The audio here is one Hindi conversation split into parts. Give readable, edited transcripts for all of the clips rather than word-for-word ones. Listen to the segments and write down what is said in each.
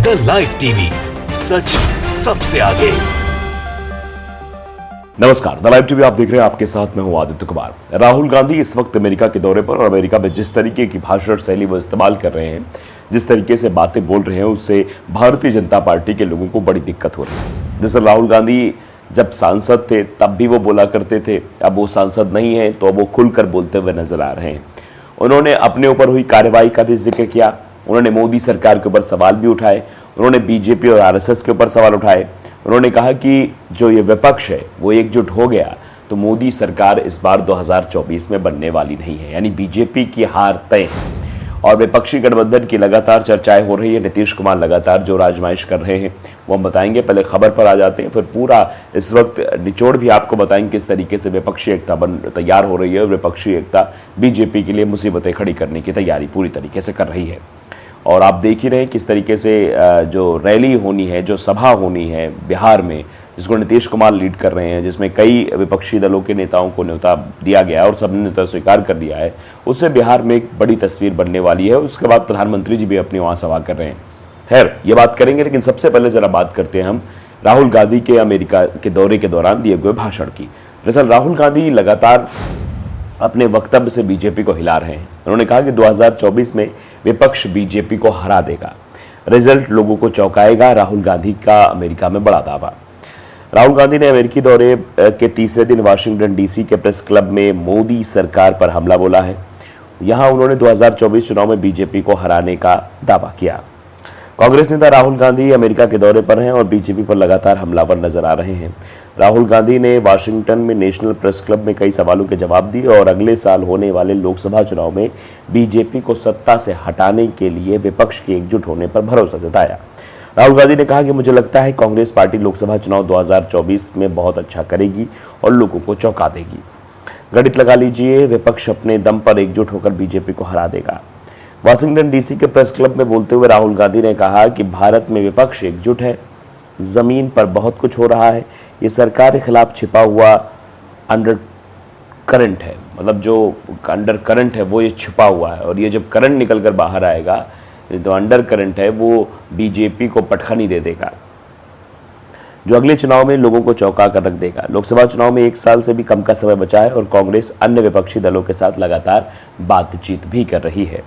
द लाइव टीवी, सच सबसे आगे। नमस्कार, द लाइव टीवी आप देख रहे हैं। आपके साथ मैं हूं आदित्य कुमार। राहुल गांधी इस वक्त अमेरिका के दौरे पर और अमेरिका में जिस तरीके की भाषण शैली वो इस्तेमाल कर रहे हैं, जिस तरीके से बातें बोल रहे हैं, उससे भारतीय जनता पार्टी के लोगों को बड़ी दिक्कत हो रही है। जैसे राहुल गांधी जब सांसद थे तब भी वो बोला करते थे, अब वो सांसद नहीं है तो अब वो खुलकर बोलते हुए नजर आ रहे हैं। उन्होंने अपने ऊपर हुई कार्रवाई का भी जिक्र किया, उन्होंने मोदी सरकार के ऊपर सवाल भी उठाए, उन्होंने बीजेपी और आरएसएस के ऊपर सवाल उठाए। उन्होंने कहा कि जो ये विपक्ष है वो एकजुट हो गया तो मोदी सरकार इस बार 2024 में बनने वाली नहीं है, यानी बीजेपी की हार तय है। और विपक्षी गठबंधन की लगातार चर्चाएं हो रही है। नीतीश कुमार लगातार जो आजमाइश कर रहे हैं वो हम बताएंगे। पहले खबर पर आ जाते हैं, फिर पूरा इस वक्त निचोड़ भी आपको बताएंगे किस तरीके से विपक्षी एकता तैयार हो रही है और विपक्षी एकता बीजेपी के लिए मुसीबतें खड़ी करने की तैयारी पूरी तरीके से कर रही है। और आप देख ही रहे हैं किस तरीके से जो रैली होनी है, जो सभा होनी है बिहार में, जिसको नीतीश कुमार लीड कर रहे हैं, जिसमें कई विपक्षी दलों के नेताओं को न्योता दिया गया और सबने न्योता स्वीकार कर लिया है, उससे बिहार में एक बड़ी तस्वीर बनने वाली है। उसके बाद प्रधानमंत्री जी भी अपनी वहाँ सभा कर रहे हैं। खैर, ये बात करेंगे, लेकिन सबसे पहले जरा बात करते हैं हम राहुल गांधी के अमेरिका के दौरे के दौरान दिए गए भाषण की। दरअसल राहुल गांधी लगातार अपने वक्तव्य से बीजेपी को हिला रहे हैं। उन्होंने कहा कि 2024 में विपक्ष बीजेपी को हरा देगा, रिजल्ट लोगों को चौंकाएगा। राहुल गांधी का अमेरिका में बड़ा दावा। राहुल गांधी ने अमेरिकी दौरे के तीसरे दिन वाशिंगटन डीसी के प्रेस क्लब में मोदी सरकार पर हमला बोला है। यहां उन्होंने 2024 चुनाव में बीजेपी को हराने का दावा किया। कांग्रेस नेता राहुल गांधी अमेरिका के दौरे पर हैं और बीजेपी पर लगातार हमलावर नजर आ रहे हैं। राहुल गांधी ने वाशिंगटन में नेशनल प्रेस क्लब में कई सवालों के जवाब दिए और अगले साल होने वाले लोकसभा चुनाव में बीजेपी को सत्ता से हटाने के लिए विपक्ष के एकजुट होने पर भरोसा जताया। राहुल गांधी ने कहा कि मुझे लगता है कांग्रेस पार्टी लोकसभा चुनाव 2024 में बहुत अच्छा करेगी और लोगों को चौंका देगी। गणित लगा लीजिए, विपक्ष अपने दम पर एकजुट होकर बीजेपी को हरा देगा। वाशिंगटन डीसी के प्रेस क्लब में बोलते हुए राहुल गांधी ने कहा कि भारत में विपक्ष एकजुट है, जमीन पर बहुत कुछ हो रहा है, ये सरकार के खिलाफ छिपा हुआ अंडर करंट है, मतलब जो अंडर करंट है वो ये छिपा हुआ है, और ये जब करंट निकल कर बाहर आएगा, जो अंडर करंट है वो बीजेपी को पटखनी दे देगा, जो अगले चुनाव में लोगों को चौंका कर रख देगा। लोकसभा चुनाव में 1 साल से भी कम का समय बचा है और कांग्रेस अन्य विपक्षी दलों के साथ लगातार बातचीत भी कर रही है।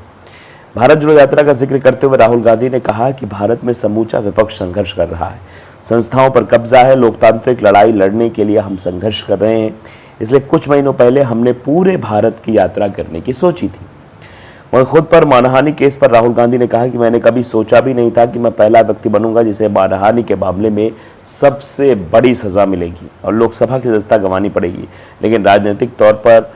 भारत जोड़ो यात्रा का जिक्र करते हुए राहुल गांधी ने कहा कि भारत में समूचा विपक्ष संघर्ष कर रहा है, संस्थाओं पर कब्जा है, लोकतांत्रिक लड़ाई लड़ने के लिए हम संघर्ष कर रहे हैं। इसलिए कुछ महीनों पहले हमने पूरे भारत की यात्रा करने की सोची थी। वहीं खुद पर मानहानि केस पर राहुल गांधी ने कहा कि मैंने कभी सोचा भी नहीं था कि मैं पहला व्यक्ति बनूंगा जिसे मानहानि के मामले में सबसे बड़ी सजा मिलेगी और लोकसभा की सदस्यता गंवानी पड़ेगी, लेकिन राजनीतिक तौर पर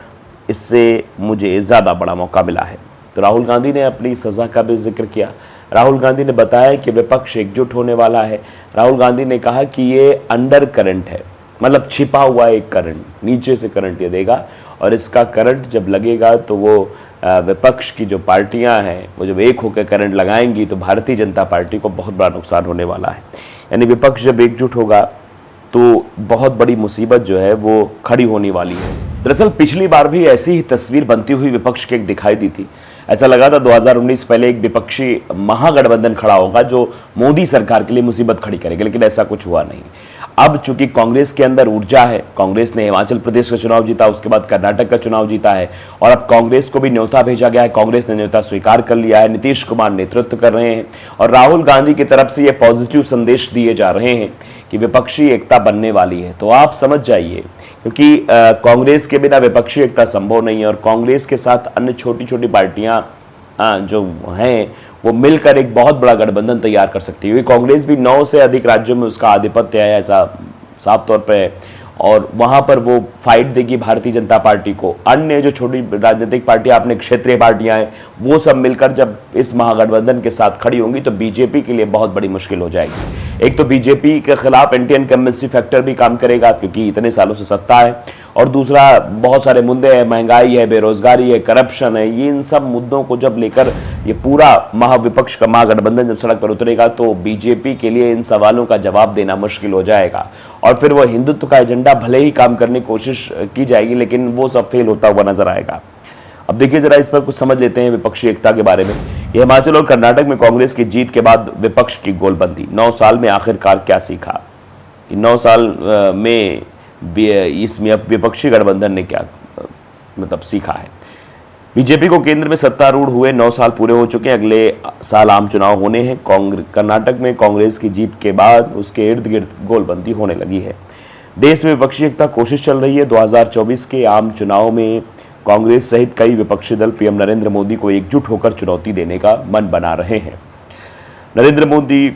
इससे मुझे ज़्यादा बड़ा मौका मिला है। तो राहुल गांधी ने अपनी सजा का भी जिक्र किया। राहुल गांधी ने बताया कि विपक्ष एकजुट होने वाला है। राहुल गांधी ने कहा कि ये अंडर करंट है, मतलब छिपा हुआ एक करंट, नीचे से करंट ये देगा और इसका करंट जब लगेगा तो वो विपक्ष की जो पार्टियां हैं वो जब एक होकर करंट लगाएंगी तो भारतीय जनता पार्टी को बहुत बड़ा नुकसान होने वाला है। यानी विपक्ष जब एकजुट होगा तो बहुत बड़ी मुसीबत जो है वो खड़ी होने वाली है। दरअसल पिछली बार भी ऐसी ही तस्वीर बनती हुई विपक्ष की एक दिखाई दी थी। ऐसा लगा था 2019 पहले एक विपक्षी महागठबंधन खड़ा होगा जो मोदी सरकार के लिए मुसीबत खड़ी करेगा, लेकिन ऐसा कुछ हुआ नहीं। अब चूंकि कांग्रेस के अंदर ऊर्जा है, कांग्रेस ने हिमाचल प्रदेश का चुनाव जीता, उसके बाद कर्नाटक का चुनाव जीता है और अब कांग्रेस को भी न्योता भेजा गया है, कांग्रेस ने न्योता स्वीकार कर लिया है। नीतीश कुमार नेतृत्व कर रहे हैं और राहुल गांधी की तरफ से ये पॉजिटिव संदेश दिए जा रहे हैं कि विपक्षी एकता बनने वाली है। तो आप समझ जाइए, क्योंकि कांग्रेस के बिना विपक्षी एकता संभव नहीं है और कांग्रेस के साथ अन्य छोटी छोटी पार्टियां जो हैं वो मिलकर एक बहुत बड़ा गठबंधन तैयार कर सकती है। कांग्रेस भी 9 से अधिक राज्यों में उसका आधिपत्य है, ऐसा साफ तौर पे है, और वहां पर वो फाइट देगी भारतीय जनता पार्टी को। अन्य जो छोटी राजनीतिक पार्टियां, अपने क्षेत्रीय पार्टियां हैं, वो सब मिलकर जब इस महागठबंधन के साथ खड़ी होंगी तो बीजेपी के लिए बहुत बड़ी मुश्किल हो जाएगी। एक तो बीजेपी के खिलाफ एंटी इनकम्बेंसी फैक्टर भी काम करेगा क्योंकि इतने सालों से सत्ता है, और दूसरा बहुत सारे मुद्दे हैं, महंगाई है, बेरोजगारी है, करप्शन है। ये इन सब मुद्दों को जब लेकर ये पूरा महाविपक्ष का महागठबंधन जब सड़क पर उतरेगा तो बीजेपी के लिए इन सवालों का जवाब देना मुश्किल हो जाएगा और फिर वो हिंदुत्व का एजेंडा भले ही काम करने की कोशिश की जाएगी, लेकिन वो सब फेल होता हुआ नजर आएगा। अब देखिए जरा इस पर कुछ समझ लेते हैं विपक्षी एकता के बारे में। ये हिमाचल और कर्नाटक में कांग्रेस की जीत के बाद विपक्ष की गोलबंदी। 9 साल में आखिरकार क्या सीखा? 9 साल में इसमें विपक्षी गठबंधन ने क्या मतलब सीखा है? बीजेपी को केंद्र में सत्तारूढ़ हुए 9 साल पूरे हो चुके हैं। अगले साल आम चुनाव होने हैं। कर्नाटक में कांग्रेस की जीत के बाद उसके इर्द गिर्द गोलबंदी होने लगी है। देश में विपक्षी एकता कोशिश चल रही है। 2024 के आम चुनाव में कांग्रेस सहित कई विपक्षी दल पीएम नरेंद्र मोदी को एकजुट होकर चुनौती देने का मन बना रहे हैं। नरेंद्र मोदी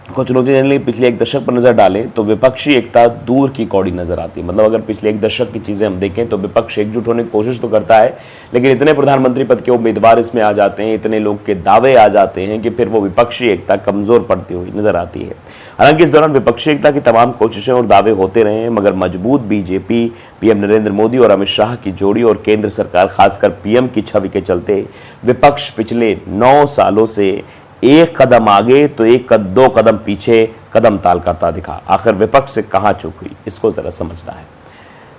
को चुनौती देने के लिए पिछले एक दशक पर नजर डालें तो विपक्षी एकता दूर की कौड़ी नजर आती है। मतलब अगर पिछले एक दशक की चीजें हम देखें तो विपक्ष एकजुट होने की कोशिश तो करता है, लेकिन इतने प्रधानमंत्री पद के उम्मीदवार इसमें आ जाते हैं, इतने लोग के दावे आ जाते हैं कि फिर वो विपक्षी एकता कमजोर पड़ती हुई नजर आती है। हालांकि इस दौरान विपक्षी एकता की तमाम कोशिशें और दावे होते रहे हैं, मगर मजबूत बीजेपी, पीएम नरेंद्र मोदी और अमित शाह की जोड़ी और केंद्र सरकार खासकर पीएम की छवि के चलते विपक्ष पिछले 9 सालों से एक कदम आगे तो दो कदम पीछे कदम ताल करता दिखा। आखिर विपक्ष से कहां चूक हुई, इसको जरा समझना है।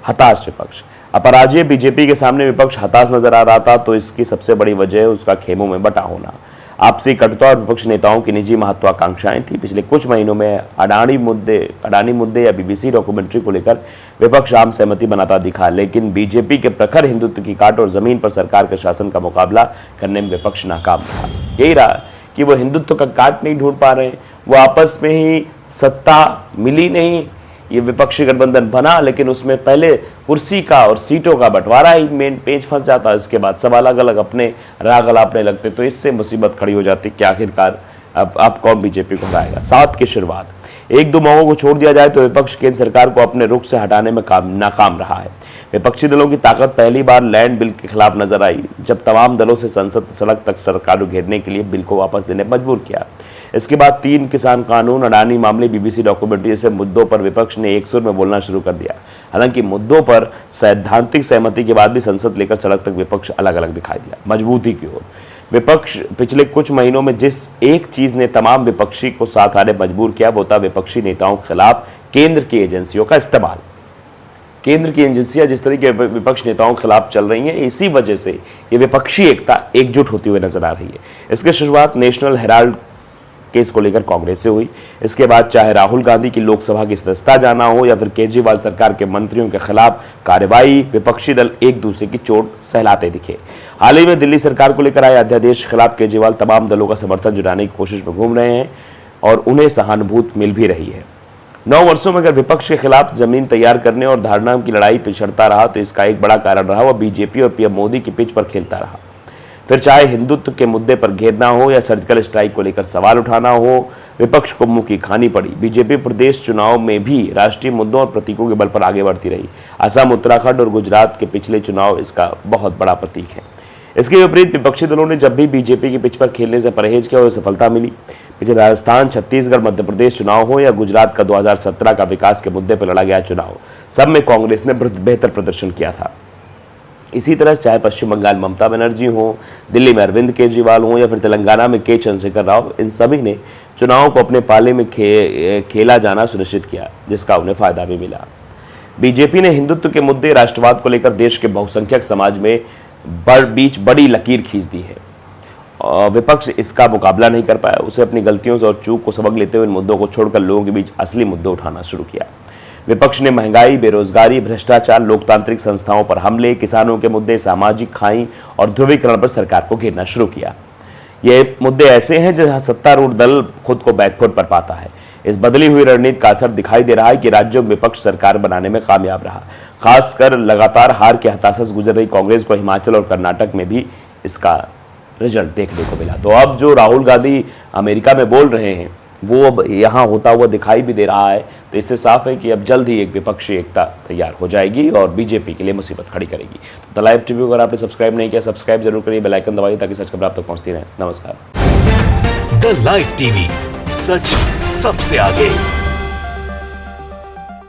हताश विपक्ष। अपराजय बीजेपी के सामने विपक्ष हताश नजर आ रहा था, तो इसकी सबसे बड़ी वजह उसका खेमों में बटा होना। आपसी कटुता और विपक्ष नेताओं की निजी महत्वाकांक्षाएं थी। पिछले कुछ महीनों में अडानी मुद्दे या बीबीसी डॉक्यूमेंट्री को लेकर विपक्ष आम सहमति बनाता दिखा, लेकिन बीजेपी के प्रखर हिंदुत्व की काट और जमीन पर सरकार के शासन का मुकाबला करने में विपक्ष नाकाम रहा। यही रहा कि वो हिंदुत्व का काट नहीं ढूंढ पा रहे, वो आपस में ही सत्ता मिली नहीं। ये विपक्षी गठबंधन बना, लेकिन उसमें पहले कुर्सी का और सीटों का बंटवारा ही मेन पेज फंस जाता। इसके बाद सब अलग अलग अपने राग अलापने लगते, तो इससे मुसीबत खड़ी हो जाती कि आखिरकार अब कौन बीजेपी को हराएगा। 7 की शुरुआत। 1-2 मौकों को छोड़ दिया जाए तो विपक्ष केंद्र सरकार को अपने रुख से हटाने में नाकाम रहा है। विपक्षी दलों की ताकत पहली बार लैंड बिल के खिलाफ नजर आई, जब तमाम दलों से संसद सड़क तक सरकार को घेरने के लिए बिल को वापस देने पर मजबूर किया। इसके बाद 3 किसान कानून, अडानी मामले, बीबीसी डॉक्यूमेंट्री जैसे मुद्दों पर विपक्ष ने एक सुर में बोलना शुरू कर दिया। हालांकि मुद्दों पर सैद्धांतिक सहमति के बाद भी संसद लेकर सड़क तक विपक्ष अलग अलग दिखाई दिया, मजबूती की ओर। विपक्ष पिछले कुछ महीनों में जिस एक चीज ने तमाम विपक्षी को साथ आने मजबूर किया, वो था विपक्षी नेताओं के खिलाफ केंद्र की एजेंसियों का इस्तेमाल। केंद्र की एजेंसियां जिस तरीके विपक्ष नेताओं के खिलाफ चल रही हैं, इसी वजह से ये विपक्षी एकता एकजुट होती हुई नजर आ रही है। इसकी शुरुआत नेशनल हेराल्ड केस को लेकर कांग्रेस से हुई। इसके बाद चाहे राहुल गांधी की लोकसभा की सदस्यता जाना हो या फिर केजरीवाल सरकार के मंत्रियों के खिलाफ कार्रवाई, विपक्षी दल एक दूसरे की चोट सहलाते दिखे। हाल ही में दिल्ली सरकार को लेकर आए अध्यादेश के खिलाफ केजरीवाल तमाम दलों का समर्थन जुटाने की कोशिश में घूम रहे हैं और उन्हें सहानुभूति मिल भी रही है। 9 वर्षों में अगर विपक्ष के खिलाफ जमीन तैयार करने और धारणा की लड़ाई पिछड़ता रहा, तो इसका एक बड़ा कारण रहा वह बीजेपी और पीएम मोदी की पिच पर खेलता रहा। फिर चाहे हिंदुत्व के मुद्दे पर घेरना हो या सर्जिकल स्ट्राइक को लेकर सवाल उठाना हो, विपक्ष को मुंह की खानी पड़ी। बीजेपी प्रदेश चुनाव में भी राष्ट्रीय मुद्दों और प्रतीकों के बल पर आगे बढ़ती रही। असम, उत्तराखंड और गुजरात के पिछले चुनाव इसका बहुत बड़ा प्रतीक है। इसके विपरीत विपक्षी दलों ने जब भी बीजेपी की पिच पर खेलने से परहेज किया और सफलता मिली। पिछले राजस्थान, छत्तीसगढ़, मध्य प्रदेश चुनाव हो या गुजरात का 2017 का विकास के मुद्दे पर लड़ा गया चुनाव, सब में कांग्रेस ने बेहतर प्रदर्शन किया था। इसी तरह चाहे पश्चिम बंगाल ममता बनर्जी हो, दिल्ली में अरविंद केजरीवाल हो या फिर तेलंगाना में के चंद्रशेखर राव, इन सभी ने चुनाव को अपने पाले में खेला जाना सुनिश्चित किया, जिसका उन्हें फायदा भी मिला। बीजेपी ने हिंदुत्व के मुद्दे, राष्ट्रवाद को लेकर देश के बहुसंख्यक समाज में बीच बड़ी लकीर खींच दी है। विपक्ष इसका मुकाबला नहीं कर पाया। उसे अपनी गलतियों से और चूक को सबक लेते हुए इन मुद्दों को छोड़कर लोगों के बीच असली मुद्दे उठाना शुरू किया। विपक्ष ने महंगाई, बेरोजगारी, भ्रष्टाचार, लोकतांत्रिक संस्थाओं पर हमले, किसानों के मुद्दे, सामाजिक खाई और ध्रुवीकरण पर सरकार को घेरना शुरू किया। ये मुद्दे ऐसे हैं जहां सत्तारूढ़ दल खुद को बैकफुट पर पाता है। इस बदली हुई रणनीति का असर दिखाई दे रहा है कि राज्यों में विपक्ष सरकार बनाने में कामयाब रहा। खासकर लगातार हार के हताशा से गुजर रही कांग्रेस को हिमाचल और कर्नाटक में भी इसका रिजल्ट देखने को मिला। तो अब जो राहुल गांधी अमेरिका में बोल रहे हैं, वो अब यहाँ होता हुआ दिखाई भी दे रहा है। तो इससे साफ है कि अब जल्द ही एक विपक्षी एकता तैयार हो जाएगी और बीजेपी के लिए मुसीबत खड़ी करेगी। तो द लाइव टीवी अगर आपने सब्सक्राइब नहीं किया, सब्सक्राइब जरूर करिए, बेल आइकन दबाइए ताकि सच खबर आप तक पहुंचती रहे। नमस्कार। द लाइव टीवी, सच सबसे आगे।